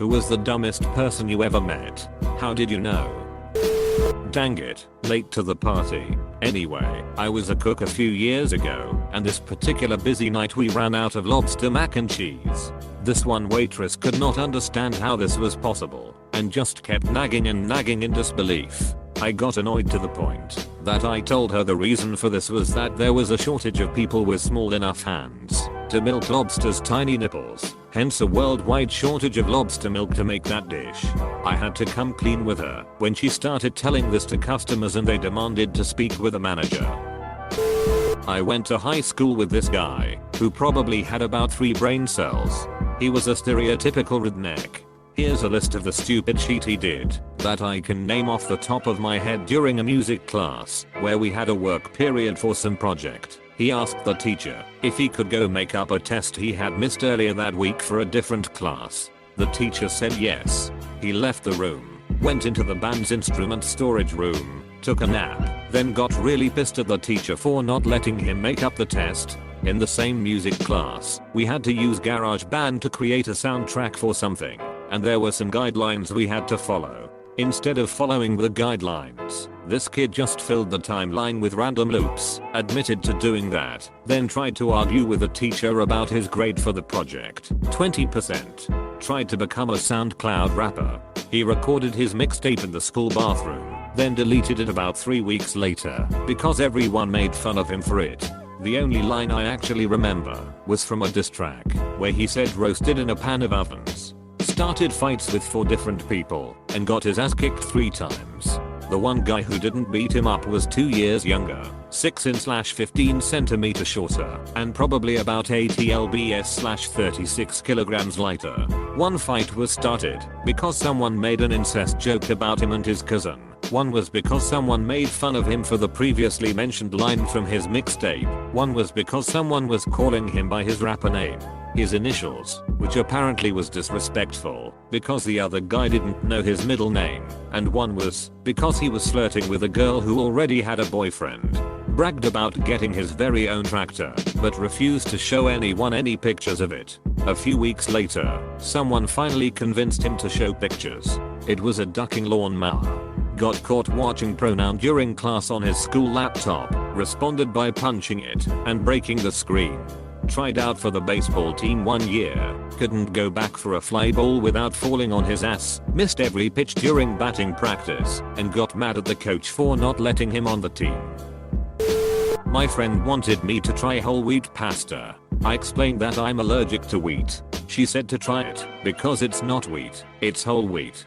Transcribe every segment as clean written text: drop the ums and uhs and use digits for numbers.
Who was the dumbest person you ever met? How did you know? Dang it, late to the party. Anyway, I was a cook a few years ago, and this particular busy night we ran out of lobster mac and cheese. This one waitress could not understand how this was possible, and just kept nagging and nagging in disbelief. I got annoyed to the point that I told her the reason for this was that there was a shortage of people with small enough hands to milk lobster's tiny nipples, hence a worldwide shortage of lobster milk to make that dish. I had to come clean with her when she started telling this to customers and they demanded to speak with a manager. I went to high school with this guy, who probably had about 3 brain cells. He was a stereotypical redneck. Here's a list of the stupid shit he did that I can name off the top of my head during a music class where we had a work period for some project. He asked the teacher if he could go make up a test he had missed earlier that week for a different class. The teacher said yes. He left the room, went into the band's instrument storage room, took a nap, then got really pissed at the teacher for not letting him make up the test. In the same music class, we had to use GarageBand to create a soundtrack for something, and there were some guidelines we had to follow. Instead of following the guidelines, this kid just filled the timeline with random loops, admitted to doing that, then tried to argue with the teacher about his grade for the project. 20%. Tried to become a SoundCloud rapper. He recorded his mixtape in the school bathroom, then deleted it about 3 weeks later because everyone made fun of him for it. The only line I actually remember was from a diss track where he said roasted in a pan of ovens. Started fights with 4 different people and got his ass kicked 3 times. The one guy who didn't beat him up was 2 years younger, 6 in / 15 centimeters shorter, and probably about 80 lbs / 36 kilograms lighter. One fight was started because someone made an incest joke about him and his cousin. One was because someone made fun of him for the previously mentioned line from his mixtape. One was because someone was calling him by his rapper name, his initials, which apparently was disrespectful because the other guy didn't know his middle name. And one was because he was flirting with a girl who already had a boyfriend. Bragged about getting his very own tractor, but refused to show anyone any pictures of it. A few weeks later, someone finally convinced him to show pictures. It was a ducking lawnmower. Got caught watching Pronoun during class on his school laptop, responded by punching it and breaking the screen. Tried out for the baseball team 1 year, couldn't go back for a fly ball without falling on his ass, missed every pitch during batting practice, and got mad at the coach for not letting him on the team. My friend wanted me to try whole wheat pasta. I explained that I'm allergic to wheat. She said to try it because it's not wheat, it's whole wheat.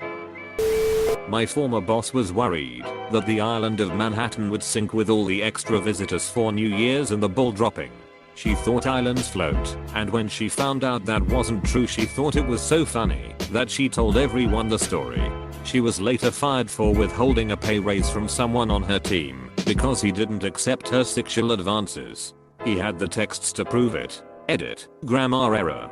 My former boss was worried that the island of Manhattan would sink with all the extra visitors for New Year's and the ball dropping. She thought islands float, and when she found out that wasn't true she thought it was so funny that she told everyone the story. She was later fired for withholding a pay raise from someone on her team because he didn't accept her sexual advances. He had the texts to prove it. Edit, grammar error.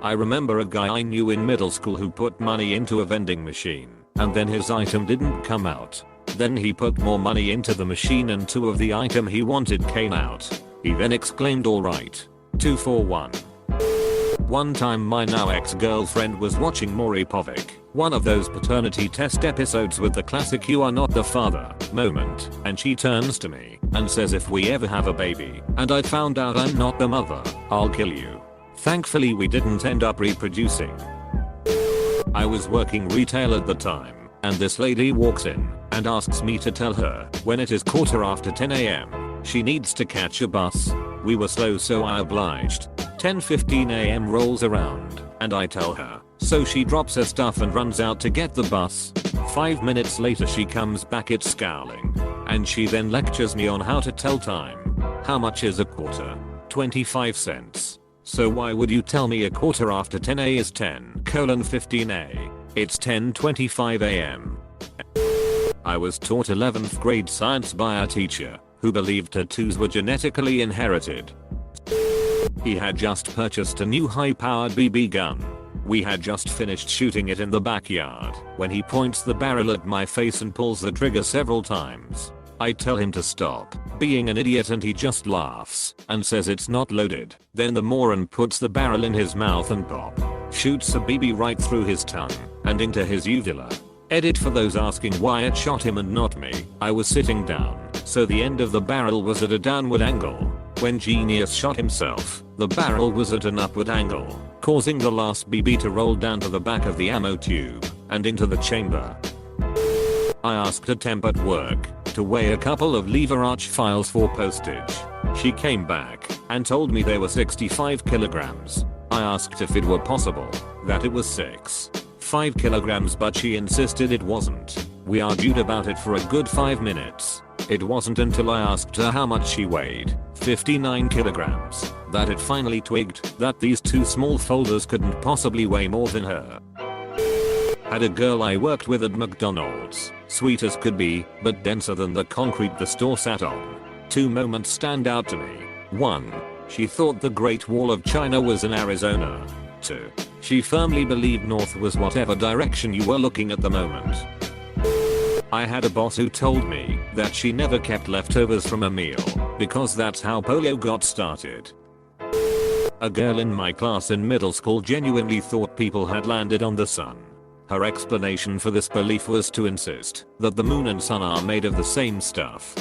I remember a guy I knew in middle school who put money into a vending machine, and then his item didn't come out. Then he put more money into the machine and 2 of the item he wanted came out. He then exclaimed alright. 2 for 1. One time my now ex-girlfriend was watching Maury Povich, one of those paternity test episodes with the classic "you are not the father" moment, and she turns to me and says if we ever have a baby and I found out I'm not the mother, I'll kill you. Thankfully we didn't end up reproducing. I was working retail at the time, and this lady walks in and asks me to tell her when it is 10:15 AM. She needs to catch a bus. We were slow so I obliged. 10:15 AM rolls around and I tell her, so she drops her stuff and runs out to get the bus. 5 minutes later she comes back, it's scowling, and she then lectures me on how to tell time. How much is a quarter? 25 cents. So why would you tell me 10:15 A is 10:15 A? It's 10:25 AM. I was taught 11th grade science by a teacher who believed tattoos were genetically inherited. He had just purchased a new high-powered BB gun. We had just finished shooting it in the backyard when he points the barrel at my face and pulls the trigger several times. I tell him to stop being an idiot and he just laughs and says it's not loaded. Then the moron puts the barrel in his mouth and pop. Shoots a BB right through his tongue and into his uvula. Edit for those asking why it shot him and not me. I was sitting down, so the end of the barrel was at a downward angle. When Genius shot himself, the barrel was at an upward angle, causing the last BB to roll down to the back of the ammo tube and into the chamber. I asked a temp at work to weigh a couple of lever arch files for postage. She came back and told me they were 65 kilograms. I asked if it were possible that it was 5 kilograms, but she insisted it wasn't. We argued about it for a good 5 minutes. It wasn't until I asked her how much she weighed, 59 kilograms, that it finally twigged that these two small folders couldn't possibly weigh more than her. Had a girl I worked with at McDonald's, sweet as could be, but denser than the concrete the store sat on. 2 moments stand out to me. 1. She thought the Great Wall of China was in Arizona. 2. She firmly believed north was whatever direction you were looking at the moment. I had a boss who told me that she never kept leftovers from a meal because that's how polio got started. A girl in my class in middle school genuinely thought people had landed on the sun. Her explanation for this belief was to insist that the moon and sun are made of the same stuff.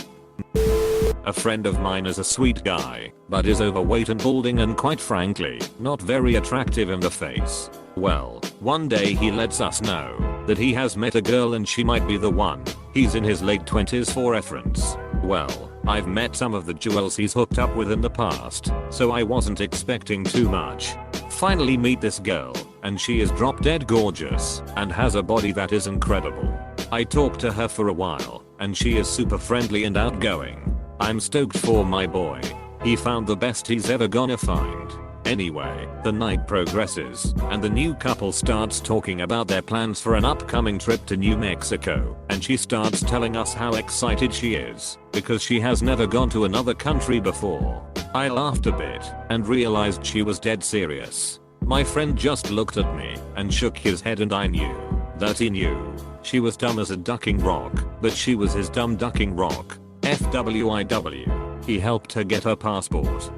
A friend of mine is a sweet guy, but is overweight and balding and quite frankly, not very attractive in the face. Well, one day he lets us know that he has met a girl and she might be the one. He's in his late 20s for reference. Well, I've met some of the jewels he's hooked up with in the past, so I wasn't expecting too much. Finally meet this girl, and she is drop dead gorgeous and has a body that is incredible. I talked to her for a while, and she is super friendly and outgoing. I'm stoked for my boy. He found the best he's ever gonna find. Anyway, the night progresses, and the new couple starts talking about their plans for an upcoming trip to New Mexico, and she starts telling us how excited she is, because she has never gone to another country before. I laughed a bit, and realized she was dead serious. My friend just looked at me, and shook his head, and I knew that he knew. She was dumb as a ducking rock, but she was his dumb ducking rock. FWIW. He helped her get her passport.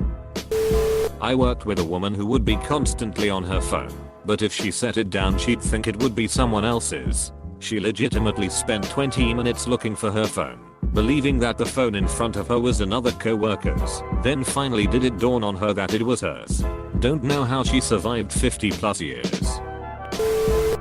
I worked with a woman who would be constantly on her phone, but if she set it down she'd think it would be someone else's. She legitimately spent 20 minutes looking for her phone, believing that the phone in front of her was another co-worker's. Then finally did it dawn on her that it was hers. Don't know how she survived 50 plus years.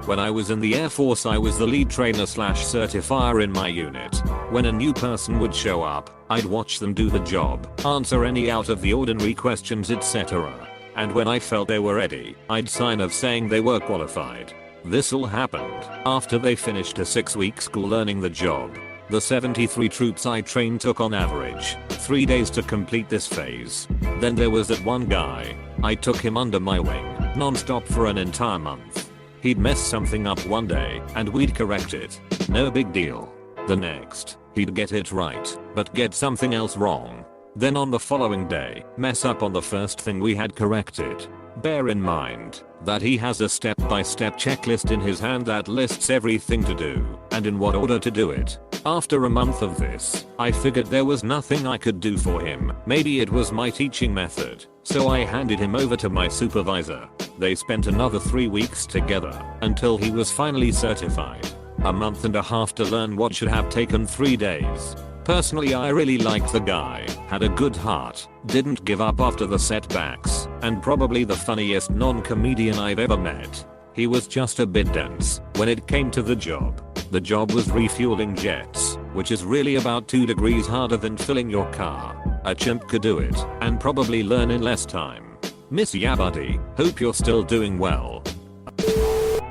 When I was in the Air Force I was the lead trainer / certifier in my unit. When a new person would show up, I'd watch them do the job, answer any out of the ordinary questions etc. And when I felt they were ready, I'd sign off saying they were qualified. This all happened after they finished a 6-week school learning the job. The 73 troops I trained took on average 3 days to complete this phase. Then there was that one guy. I took him under my wing, non-stop for an entire month. He'd mess something up one day, and we'd correct it. No big deal. The next, he'd get it right, but get something else wrong. Then on the following day, mess up on the first thing we had corrected. Bear in mind that he has a step-by-step checklist in his hand that lists everything to do, and in what order to do it. After a month of this, I figured there was nothing I could do for him. Maybe it was my teaching method. So I handed him over to my supervisor. They spent another 3 weeks together until he was finally certified. A month and a half to learn what should have taken 3 days. Personally I really liked the guy, had a good heart, didn't give up after the setbacks, and probably the funniest non-comedian I've ever met. He was just a bit dense when it came to the job. The job was refueling jets, which is really about 2 degrees harder than filling your car. A chimp could do it, and probably learn in less time. Miss ya buddy, hope you're still doing well.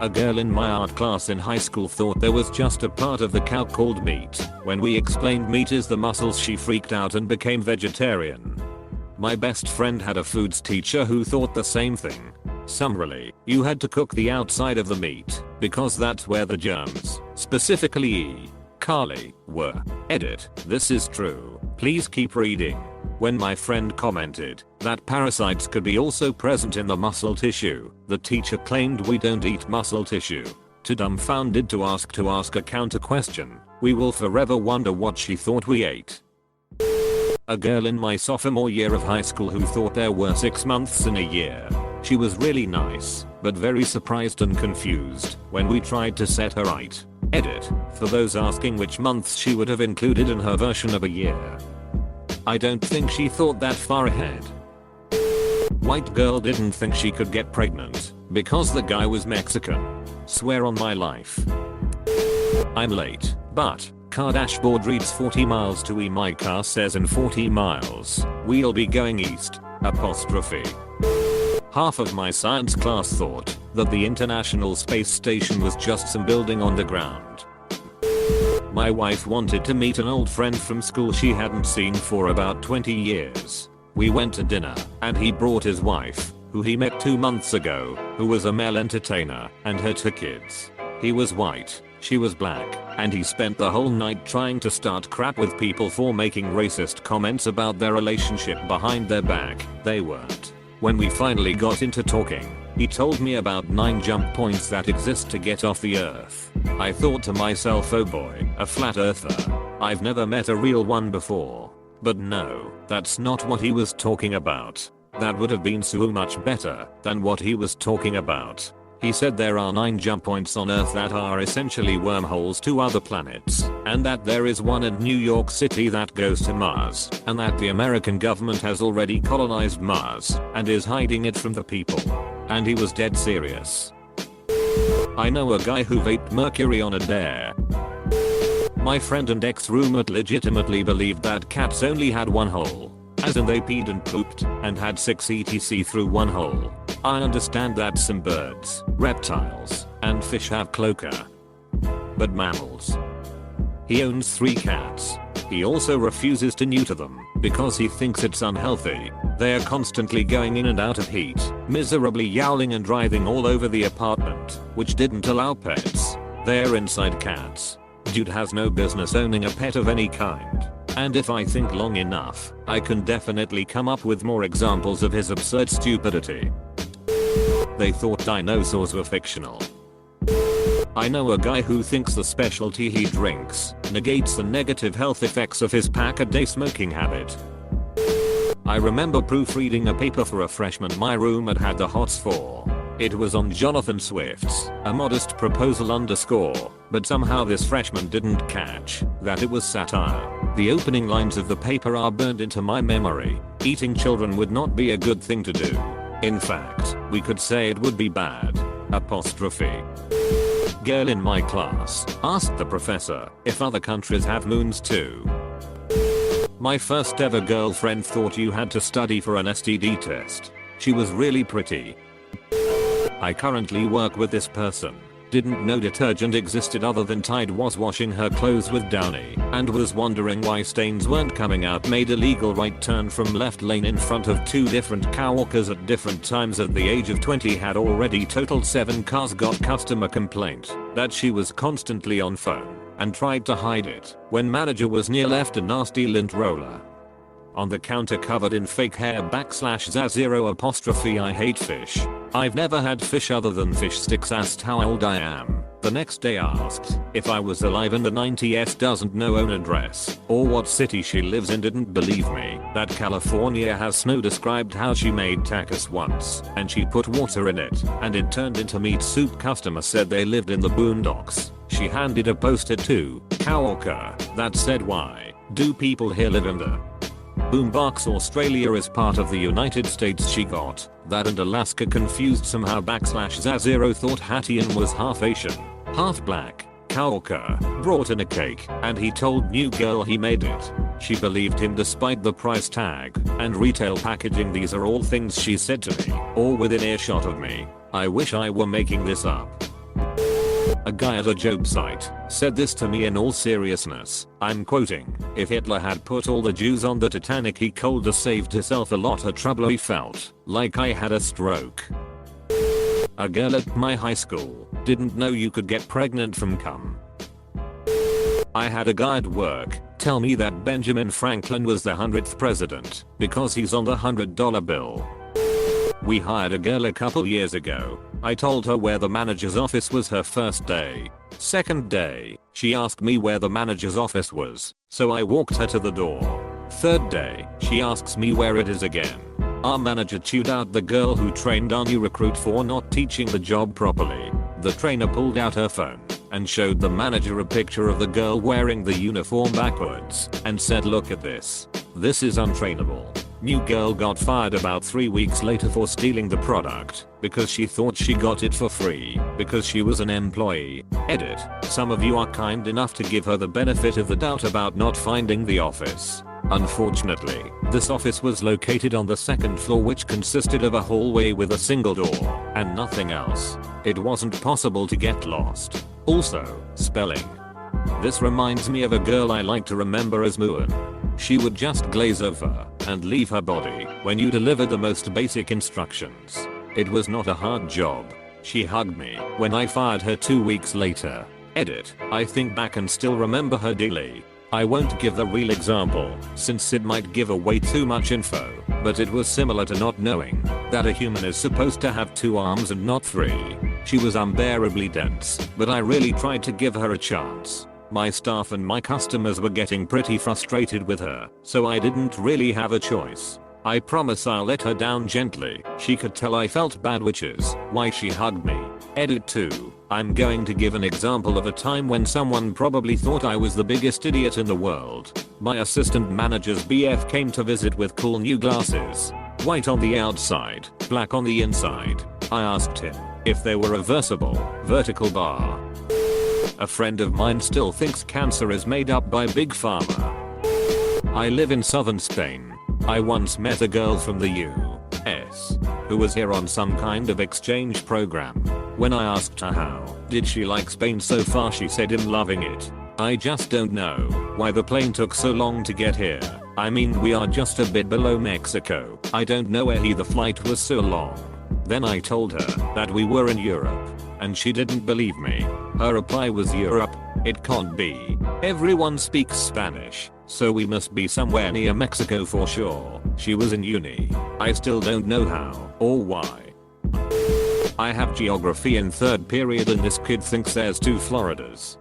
A girl in my art class in high school thought there was just a part of the cow called meat. When we explained meat is the muscles she freaked out and became vegetarian. My best friend had a foods teacher who thought the same thing. Summarily, you had to cook the outside of the meat, because that's where the germs, specifically E. coli, were. Edit, this is true, please keep reading. When my friend commented that parasites could be also present in the muscle tissue, the teacher claimed we don't eat muscle tissue. Too dumbfounded to ask a counter question, we will forever wonder what she thought we ate. A girl in my sophomore year of high school who thought there were 6 months in a year. She was really nice, but very surprised and confused when we tried to set her right. Edit, for those asking which months she would have included in her version of a year. I don't think she thought that far ahead. White girl didn't think she could get pregnant because the guy was Mexican. Swear on my life. I'm late, but car dashboard reads 40 miles to E. My car says in 40 miles, we'll be going east, apostrophe. Half of my science class thought that the International Space Station was just some building on the ground. My wife wanted to meet an old friend from school she hadn't seen for about 20 years. We went to dinner, and he brought his wife, who he met 2 months ago, who was a male entertainer, and her 2 kids. He was white, she was black, and he spent the whole night trying to start crap with people for making racist comments about their relationship behind their back. They weren't. When we finally got into talking, he told me about 9 jump points that exist to get off the earth. I thought to myself, oh boy, a flat earther. I've never met a real one before. But no, that's not what he was talking about. That would have been so much better than what he was talking about. He said there are 9 jump points on Earth that are essentially wormholes to other planets, and that there is one in New York City that goes to Mars, and that the American government has already colonized Mars and is hiding it from the people. And he was dead serious. I know a guy who vaped mercury on a dare. My friend and ex-roommate legitimately believed that cats only had one hole. As in they peed and pooped and had 6 etc through one hole. I understand that some birds, reptiles, and fish have cloaca. But mammals. He owns 3 cats. He also refuses to neuter them because he thinks it's unhealthy. They are constantly going in and out of heat, miserably yowling and writhing all over the apartment, which didn't allow pets. They're inside cats. Dude has no business owning a pet of any kind. And if I think long enough, I can definitely come up with more examples of his absurd stupidity. They thought dinosaurs were fictional. I know a guy who thinks the specialty he drinks negates the negative health effects of his pack-a-day smoking habit. I remember proofreading a paper for a freshman my roommate had the hots for. It was on Jonathan Swift's A Modest Proposal underscore, but somehow this freshman didn't catch that it was satire. The opening lines of the paper are burned into my memory. Eating children would not be a good thing to do. In fact, we could say it would be bad. Apostrophe. Girl in my class asked the professor if other countries have moons too. My first ever girlfriend thought you had to study for an STD test. She was really pretty. I currently work with this person. Didn't know detergent existed other than Tide was washing her clothes with Downy and was wondering why stains weren't coming out. Made a legal right turn from left lane in front of 2 different coworkers at different times. At the age of 20 had already totaled 7 cars. Got customer complaint that she was constantly on phone and tried to hide it when manager was near. Left a nasty lint roller on the counter covered in fake hair /za0 apostrophe. I hate fish. I've never had fish other than fish sticks. Asked how old I am. The next day asked if I was alive and the 90s doesn't know own address or what city she lives in. Didn't believe me that California has snow. Described how she made tacos once and she put water in it and it turned into meat soup. Customer said they lived in the boondocks. She handed a poster to coworker that said, why do people here live in the boombox? Australia is part of the United States. She got that and Alaska confused somehow. /za0 thought Hattian was half Asian, half black. Coworker brought in a cake and he told new girl he made it. She believed him despite the price tag and retail packaging. These are all things she said to me or within earshot of me. I wish I were making this up. A guy at a job site said this to me in all seriousness. I'm quoting, if Hitler had put all the Jews on the Titanic he coulda saved himself a lot of trouble. He felt like I had a stroke. A girl at my high school didn't know you could get pregnant from cum. I had a guy at work tell me that Benjamin Franklin was the 100th president because he's on the $100 bill. We hired a girl a couple years ago. I told her where the manager's office was her first day. Second day, she asked me where the manager's office was, so I walked her to the door. Third day, she asks me where it is again. Our manager chewed out the girl who trained our new recruit for not teaching the job properly. The trainer pulled out her phone and showed the manager a picture of the girl wearing the uniform backwards and said, "Look at this. This is untrainable." New girl got fired about 3 weeks later for stealing the product because she thought she got it for free because she was an employee. Edit. Some of you are kind enough to give her the benefit of the doubt about not finding the office. Unfortunately, this office was located on the second floor, which consisted of a hallway with a single door and nothing else. It wasn't possible to get lost. Also, spelling. This reminds me of a girl I like to remember as Moon. She would just glaze over and leave her body when you delivered the most basic instructions. It was not a hard job. She hugged me when I fired her 2 weeks later. Edit. I think back and still remember her dearly. I won't give the real example since it might give away too much info, but it was similar to not knowing that a human is supposed to have 2 arms and not 3. She was unbearably dense, but I really tried to give her a chance. My staff and my customers were getting pretty frustrated with her, so I didn't really have a choice. I promise I'll let her down gently. She could tell I felt bad, which is why she hugged me. Edit 2. I'm going to give an example of a time when someone probably thought I was the biggest idiot in the world. My assistant manager's BF came to visit with cool new glasses. White on the outside, black on the inside. I asked him if they were reversible, vertical bar. A friend of mine still thinks cancer is made up by Big Pharma. I live in southern Spain. I once met a girl from the US who was here on some kind of exchange program. When I asked her how did she like Spain so far, she said, "I'm loving it. I just don't know why the plane took so long to get here. I mean, we are just a bit below Mexico. I don't know why the flight was so long." Then I told her that we were in Europe, and she didn't believe me. Her reply was, "Europe? It can't be. Everyone speaks Spanish, so we must be somewhere near Mexico for sure." She was in uni. I still don't know how or why. I have geography in 3rd period and this kid thinks there's 2 Floridas.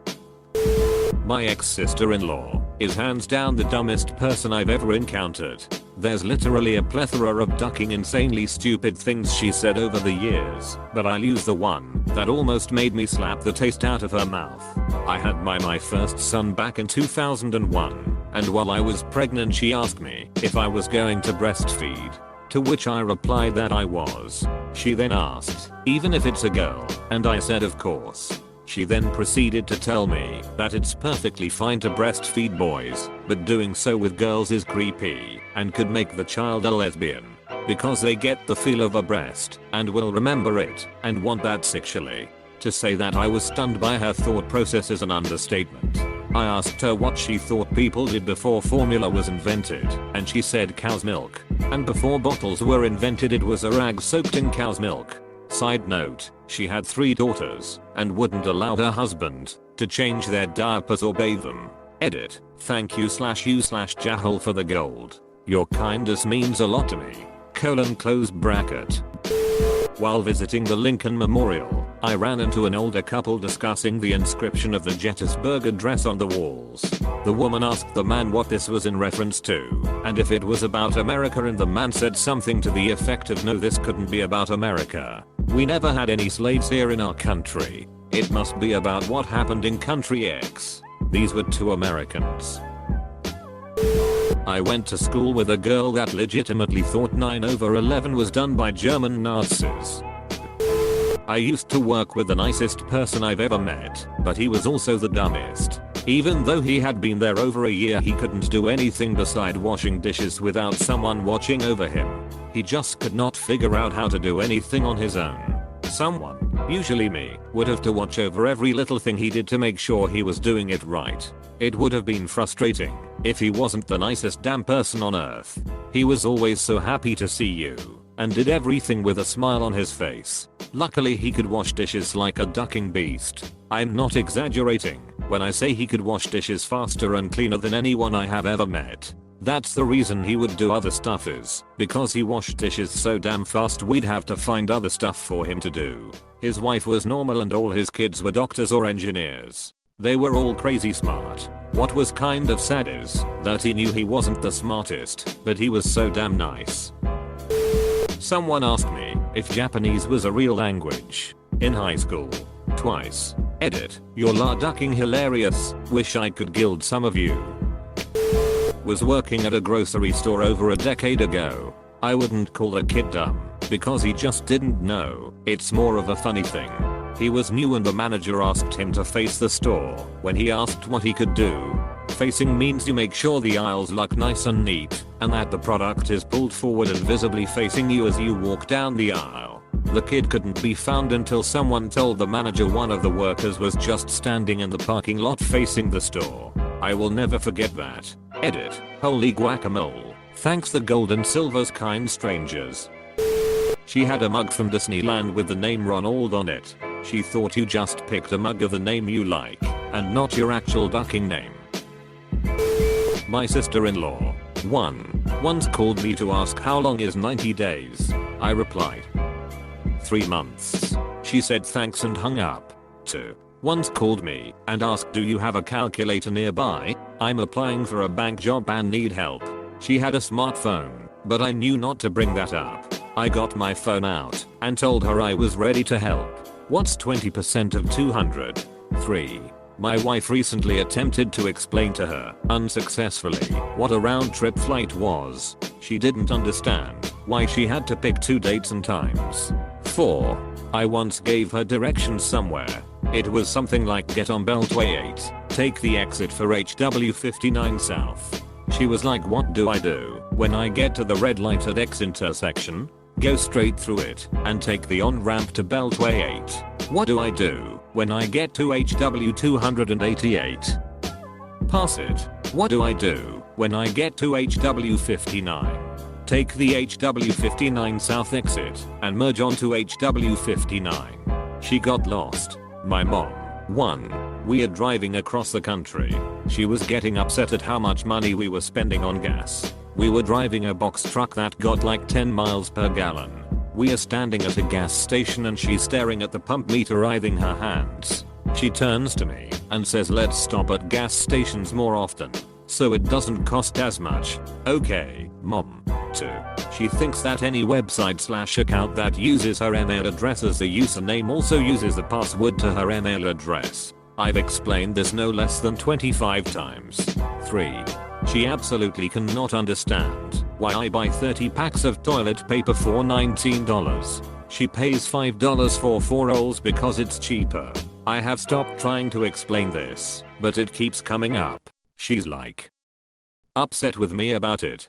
My ex-sister-in-law is hands down the dumbest person I've ever encountered. There's literally a plethora of ducking insanely stupid things she said over the years, but I'll use the one that almost made me slap the taste out of her mouth. I had my first son back in 2001, and while I was pregnant she asked me if I was going to breastfeed, to which I replied that I was. She then asked, "Even if it's a girl?" and I said of course. She then proceeded to tell me that it's perfectly fine to breastfeed boys, but doing so with girls is creepy and could make the child a lesbian because they get the feel of a breast and will remember it and want that sexually. To say that I was stunned by her thought process is an understatement. I asked her what she thought people did before formula was invented, and she said cow's milk. And before bottles were invented it was a rag soaked in cow's milk. Side note, she had 3 daughters and wouldn't allow her husband to change their diapers or bathe them. Edit. Thank you/you/Jahal for the gold. Your kindness means a lot to me. Close bracket. While visiting the Lincoln Memorial, I ran into an older couple discussing the inscription of the Gettysburg Address on the walls. The woman asked the man what this was in reference to, and if it was about America, and the man said something to the effect of, "No, this couldn't be about America. We never had any slaves here in our country. It must be about what happened in country X." These were 2 Americans. I went to school with a girl that legitimately thought 9/11 was done by German Nazis. I used to work with the nicest person I've ever met, but he was also the dumbest. Even though he had been there over a year, he couldn't do anything beside washing dishes without someone watching over him. He just could not figure out how to do anything on his own. Someone, usually me, would have to watch over every little thing he did to make sure he was doing it right. It would have been frustrating if he wasn't the nicest damn person on earth. He was always so happy to see you and did everything with a smile on his face. Luckily he could wash dishes like a ducking beast. I'm not exaggerating when I say he could wash dishes faster and cleaner than anyone I have ever met. That's the reason he would do other stuff, is because he washed dishes so damn fast we'd have to find other stuff for him to do. His wife was normal and all his kids were doctors or engineers. They were all crazy smart. What was kind of sad is that he knew he wasn't the smartest, but he was so damn nice. Someone asked me if Japanese was a real language in high school. Twice. Edit. You're la ducking hilarious. Wish I could gild some of you. Was working at a grocery store over a decade ago. I wouldn't call the kid dumb because he just didn't know. It's more of a funny thing. He was new and the manager asked him to face the store. When he asked what he could do, facing means you make sure the aisles look nice and neat and that the product is pulled forward and visibly facing you as you walk down the aisle. The kid couldn't be found until someone told the manager one of the workers was just standing in the parking lot facing the store. I will never forget that. Edit. Holy guacamole. Thanks the gold and silver's kind strangers. She had a mug from Disneyland with the name Ronald on it. She thought you just picked a mug of the name you like and not your actual ducking name. My sister-in-law once called me to ask how long is 90 days. I replied 3 months. She said thanks and hung up. 2. Once called me and asked do you have a calculator nearby? I'm applying for a bank job and need help. She had a smartphone, but I knew not to bring that up. I got my phone out and told her I was ready to help. What's 20% of 200? 3. My wife recently attempted to explain to her, unsuccessfully, what a round trip flight was. She didn't understand why she had to pick 2 dates and times. 4. I once gave her directions somewhere. It was something like get on Beltway 8, take the exit for HW59 South. She was like what do I do when I get to the red light at X intersection? Go straight through it and take the on-ramp to Beltway 8. What do I do when I get to HW288? Pass it. What do I do when I get to HW59? Take the HW59 South exit and merge onto HW59. She got lost. My mom. 1. We are driving across the country. She was getting upset at how much money we were spending on gas. We were driving a box truck that got like 10 miles per gallon. We are standing at a gas station and she's staring at the pump meter writhing her hands. She turns to me and says let's stop at gas stations more often so it doesn't cost as much. Okay, mom. 2. She thinks that any website/account that uses her email address as the username also uses the password to her email address. I've explained this no less than 25 times. 3. She absolutely cannot understand why I buy 30 packs of toilet paper for $19. She pays $5 for 4 rolls because it's cheaper. I have stopped trying to explain this, but it keeps coming up. She's like upset with me about it.